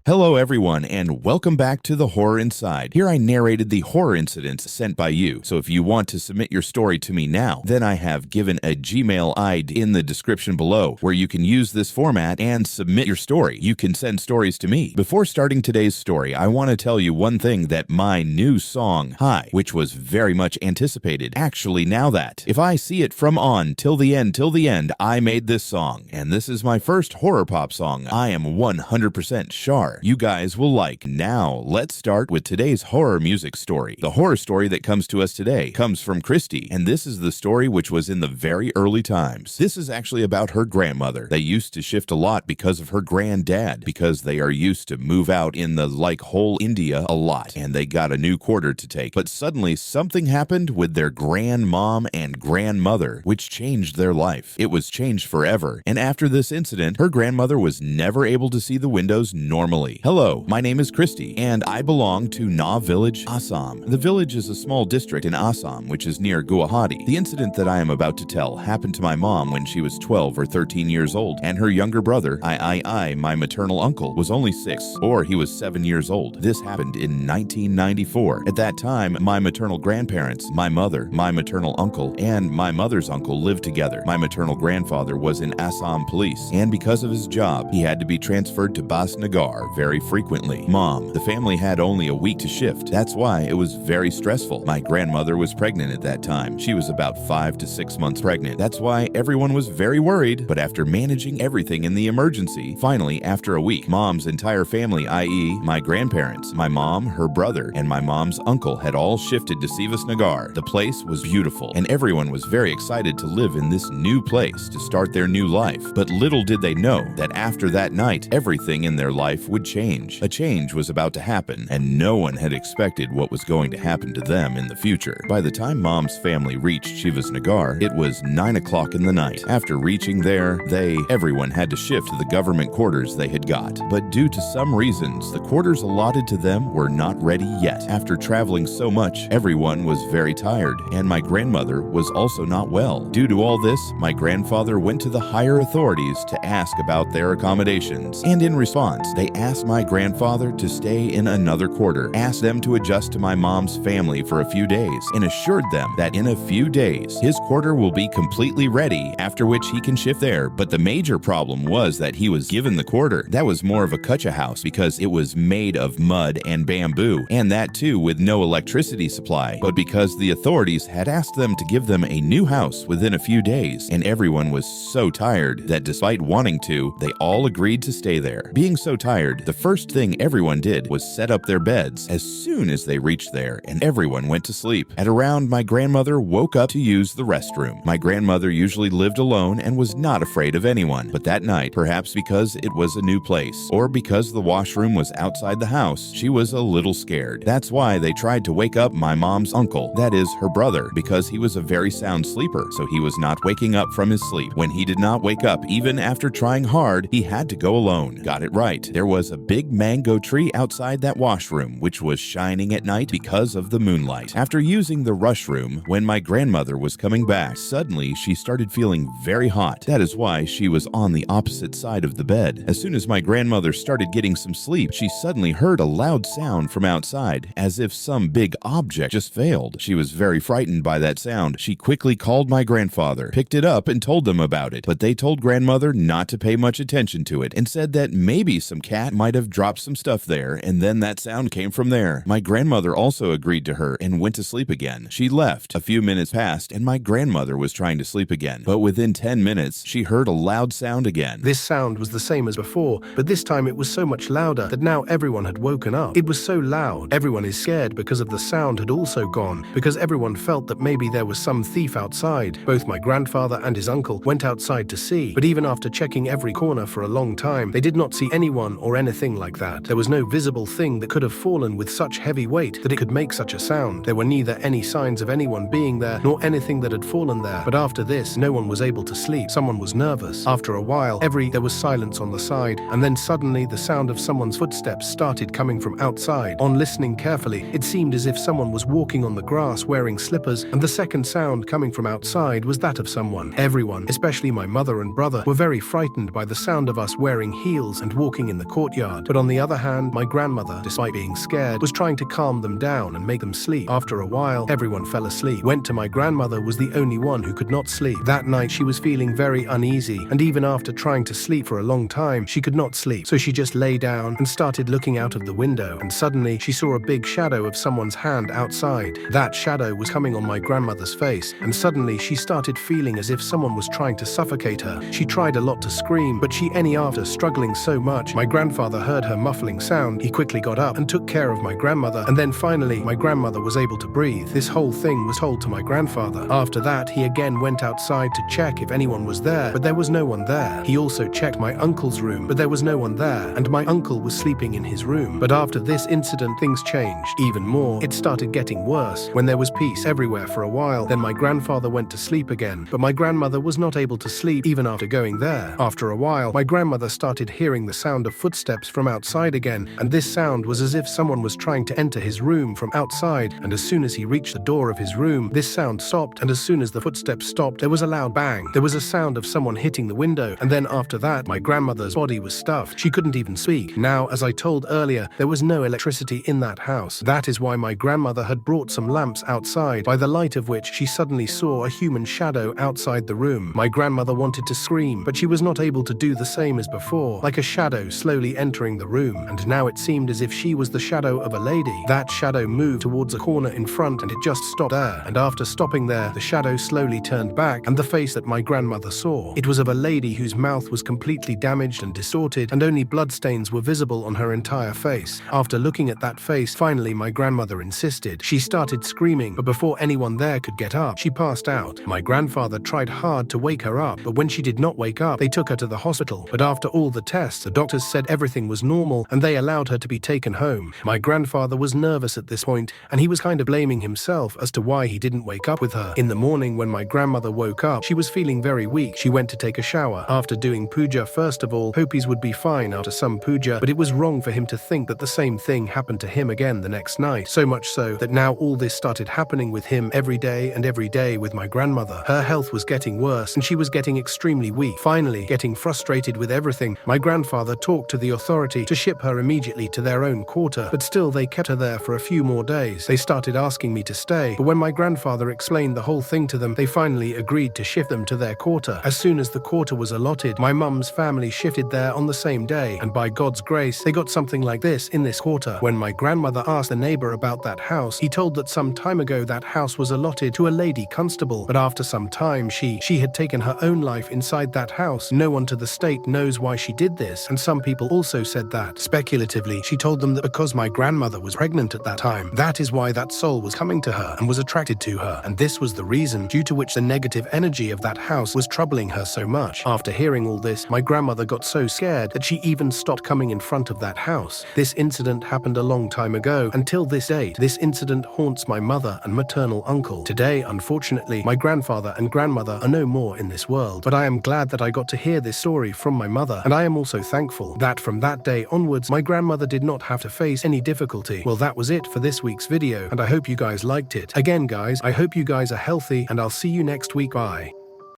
Hello everyone, and welcome back to The Horror Inside. Here I narrated the horror incidents sent by you, so if you want to submit your story to me now, then I have given a Gmail ID in the description below, where you can use this format and submit your story. You can send stories to me. Before starting today's story, I want to tell you one thing, that my new song, Hi, which was very much anticipated, actually now that, if I see it from on till the end, I made this song, and this is my first horror pop song. I am 100% sure you guys will like. Now, let's start with today's horror music story. The horror story that comes to us today comes from Christy, and this is the story which was in the very early times. This is actually about her grandmother. They used to shift a lot because of her granddad, because they are used to move out in the whole India a lot, and they got a new quarter to take. But suddenly, something happened with their grandmom and grandmother, which changed their life. It was changed forever, and after this incident, her grandmother was never able to see the windows normally. Hello, my name is Christy, and I belong to Na Village, Assam. The village is a small district in Assam, which is near Guwahati. The incident that I am about to tell happened to my mom when she was 12 or 13 years old, and her younger brother, my maternal uncle, was only 6, or he was 7 years old. This happened in 1994. At that time, my maternal grandparents, my mother, my maternal uncle, and my mother's uncle lived together. My maternal grandfather was in Assam police, and because of his job, he had to be transferred to Basnagar very frequently. Mom, the family had only a week to shift. That's why it was very stressful. My grandmother was pregnant at that time. She was about 5 to 6 months pregnant. That's why everyone was very worried. But after managing everything in the emergency, finally, after a week, Mom's entire family, i.e. my grandparents, my mom, her brother, and my mom's uncle had all shifted to Sivasnagar. The place was beautiful, and everyone was very excited to live in this new place to start their new life. But little did they know that after that night, everything in their life would change. A change was about to happen, and no one had expected what was going to happen to them in the future. By the time Mom's family reached Shivasnagar, it was 9 o'clock in the night. After reaching there, everyone had to shift to the government quarters they had got. But due to some reasons, the quarters allotted to them were not ready yet. After traveling so much, everyone was very tired, and my grandmother was also not well. Due to all this, my grandfather went to the higher authorities to ask about their accommodations, and in response, they asked my grandfather to stay in another quarter, asked them to adjust to my mom's family for a few days, and assured them that in a few days, his quarter will be completely ready, after which he can shift there. But the major problem was that he was given the quarter. That was more of a kucha house because it was made of mud and bamboo, and that too with no electricity supply. But because the authorities had asked them to give them a new house within a few days, and everyone was so tired that despite wanting to, they all agreed to stay there. Being so tired, the first thing everyone did was set up their beds as soon as they reached there, and everyone went to sleep. At around, my grandmother woke up to use the restroom. My grandmother usually lived alone and was not afraid of anyone, but that night, perhaps because it was a new place, or because the washroom was outside the house, she was a little scared. That's why they tried to wake up my mom's uncle, that is, her brother, because he was a very sound sleeper, so he was not waking up from his sleep. When he did not wake up, even after trying hard, he had to go alone. Got it right. There was a big mango tree outside that washroom, which was shining at night because of the moonlight. After using the rushroom, when my grandmother was coming back, suddenly she started feeling very hot. That is why she was on the opposite side of the bed. As soon as my grandmother started getting some sleep, she suddenly heard a loud sound from outside, as if some big object just failed. She was very frightened by that sound. She quickly called my grandfather, picked it up, and told them about it. But they told grandmother not to pay much attention to it, and said that maybe some cat might have dropped some stuff there, and then that sound came from there. My grandmother also agreed to her and went to sleep again. She left. A few minutes passed, and my grandmother was trying to sleep again. But within 10 minutes, she heard a loud sound again. This sound was the same as before, but this time it was so much louder that now everyone had woken up. It was so loud. Everyone is scared because of the sound had also gone, because everyone felt that maybe there was some thief outside. Both my grandfather and his uncle went outside to see, but even after checking every corner for a long time, they did not see anyone or anything like that. There was no visible thing that could have fallen with such heavy weight that it could make such a sound. There were neither any signs of anyone being there, nor anything that had fallen there. But after this, no one was able to sleep. Someone was nervous. After a while, there was silence on the side, and then suddenly the sound of someone's footsteps started coming from outside. On listening carefully, it seemed as if someone was walking on the grass wearing slippers, and the second sound coming from outside was that of someone. Everyone, especially my mother and brother, were very frightened by the sound of us wearing heels and walking in the courtyard. courtyard. But on the other hand, my grandmother, despite being scared, was trying to calm them down and make them sleep. After a while, everyone fell asleep. Went to my grandmother was the only one who could not sleep. That night she was feeling very uneasy, and even after trying to sleep for a long time, she could not sleep. So she just lay down and started looking out of the window, and suddenly she saw a big shadow of someone's hand outside. That shadow was coming on my grandmother's face, and suddenly she started feeling as if someone was trying to suffocate her. She tried a lot to scream, but after struggling so much, my grandfather heard her muffling sound. He quickly got up and took care of my grandmother, and then finally my grandmother was able to breathe. This whole thing was told to my grandfather. After that, he again went outside to check if anyone was there, but there was no one there. He also checked my uncle's room, but there was no one there, and my uncle was sleeping in his room. But after this incident, things changed. Even more, it started getting worse. When there was peace everywhere for a while, then my grandfather went to sleep again, but my grandmother was not able to sleep even after going there. After a while, my grandmother started hearing the sound of footsteps from outside again, and this sound was as if someone was trying to enter his room from outside, and as soon as he reached the door of his room, this sound stopped, and as soon as the footsteps stopped, there was a loud bang. There was a sound of someone hitting the window, and then after that, my grandmother's body was stuffed. She couldn't even speak. Now, as I told earlier, there was no electricity in that house. That is why my grandmother had brought some lamps outside, by the light of which she suddenly saw a human shadow outside the room. My grandmother wanted to scream, but she was not able to do the same as before, like a shadow slowly entering the room, and now it seemed as if she was the shadow of a lady. That shadow moved towards a corner in front, and it just stopped there, and after stopping there, the shadow slowly turned back, and the face that my grandmother saw, it was of a lady whose mouth was completely damaged and distorted, and only bloodstains were visible on her entire face. After looking at that face, finally my grandmother insisted. She started screaming, but before anyone there could get up, she passed out. My grandfather tried hard to wake her up, but when she did not wake up, they took her to the hospital. But after all the tests, the doctors said everything was normal, and they allowed her to be taken home. My grandfather was nervous at this point, and he was kind of blaming himself as to why he didn't wake up with her. In the morning, when my grandmother woke up, she was feeling very weak. She went to take a shower. After doing puja, first of all, Hopis would be fine after some puja, but it was wrong for him to think that the same thing happened to him again the next night. So much so that now all this started happening with him every day with my grandmother. Her health was getting worse, and she was getting extremely weak. Finally, getting frustrated with everything, my grandfather talked to the authority to ship her immediately to their own quarter, but still they kept her there for a few more days. They started asking me to stay, but when my grandfather explained the whole thing to them, they finally agreed to shift them to their quarter. As soon as the quarter was allotted, my mum's family shifted there on the same day, and by God's grace, they got something like this in this quarter. When my grandmother asked the neighbor about that house, he told that some time ago that house was allotted to a lady constable, but after some time she had taken her own life inside that house. No one to the state knows why she did this, and some people also said that, speculatively, she told them that because my grandmother was pregnant at that time, that is why that soul was coming to her and was attracted to her, and this was the reason due to which the negative energy of that house was troubling her so much. After hearing all this, my grandmother got so scared that she even stopped coming in front of that house. This incident happened a long time ago. Until this date, this incident haunts my mother and maternal uncle. Today, unfortunately, my grandfather and grandmother are no more in this world, but I am glad that I got to hear this story from my mother, and I am also thankful that from that day onwards, my grandmother did not have to face any difficulty. Well, that was it for this week's video, and I hope you guys liked it. Again, guys, I hope you guys are healthy, and I'll see you next week. Bye.